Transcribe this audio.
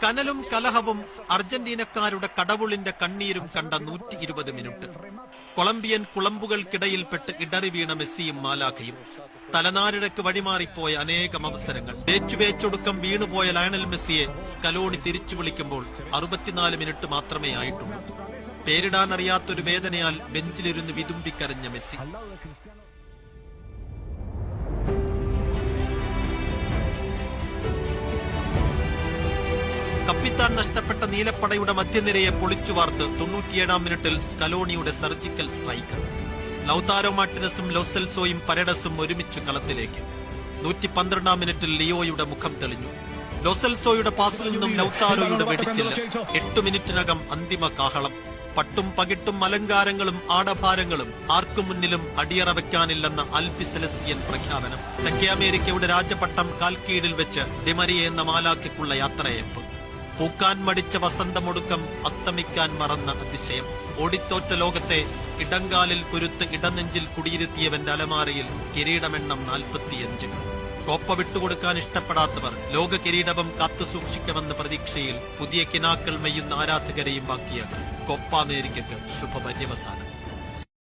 കനലും കലഹവും അർജന്റീനക്കാരുടെ കടവുളിന്റെ കണ്ണീരും കണ്ട 120 minute. Colombian കുളമ്പുകൾക്കിടയിൽപ്പെട്ട് ഇടറി വീണ മെസ്സിയും മാലാഖയും. തലനാരിഴക്ക് വഴിമാറിപ്പോയ അനേകം അവസരങ്ങൾ. വേച്ചുവേച്ചൊടുക്കം വീണുപോയ ലയണൽ മെസ്സിയെ സ്കലോണി തിരിച്ചു വിളിക്കുമ്പോൾ 64 മിനിറ്റ് മാത്രമേ ആയിട്ടുള്ളൂ. പേരിടാനറിയാത്തൊരു വേദനയാൽ ബെഞ്ചിലിരുന്ന് വിതുമ്പിക്കരഞ്ഞ മെസ്സി. കപ്പിത്താൻ നഷ്ടപ്പെട്ട നീലപ്പടയുടെ മധ്യനിരയെ പൊളിച്ചുവാർത്ത് 97-ാം മിനിറ്റിൽ സ്കലോണിയുടെ സർജിക്കൽ സ്ട്രൈക്ക്. ലൗതാരോ മാർട്ടിനസും ലോസെൽസോയും പരഡസും ഒരുമിച്ച് കളത്തിലേക്ക്. 112-ാം മിനിറ്റിൽ ലിയോയുടെ മുഖം തെളിഞ്ഞു. ലോസെൽസോയുടെ പാസിൽ നിന്നും ലൗതാരോയുടെ വെടിച്ചില്ല. 8 മിനിറ്റിനകം അന്തിമ കാഹളം. പട്ടും പകിട്ടും അലങ്കാരങ്ങളും ആഡഭാരങ്ങളും ആർക്കു മുന്നിലും അടിയറ വയ്ക്കാനില്ലെന്ന ആൽബി സെലസ്റ്റിയൻ പ്രഖ്യാപനം. തെക്കേ അമേരിക്കയുടെ രാജപട്ടം കാൽക്കീഴിൽ വെച്ച് ഡിമരിയ എന്ന മാലാഖയ്ക്കുള്ള യാത്രയയപ്പ്. പൂക്കാൻ മടിച്ച വസന്തമൊടുക്കം അസ്തമിക്കാൻ മറന്ന അതിശയം. ഓടിത്തോറ്റ ലോകത്തെ ഇടങ്കാലിൽ കുരുത്ത് ഇടനെഞ്ചിൽ കുടിയിരുത്തിയവന്റെ അലമാരയിൽ കിരീടമെണ്ണം 45. കോപ്പ വിട്ടുകൊടുക്കാൻ ഇഷ്ടപ്പെടാത്തവർ ലോക കിരീടവും കാത്തുസൂക്ഷിക്കുമെന്ന പ്രതീക്ഷയിൽ പുതിയ കിനാക്കൾ മെയ്യുന്ന ആരാധകരെയും ബാക്കിയാക്കി കോപ്പ അമേരിക്കയ്ക്ക് ശുഭപര്യവസാനം.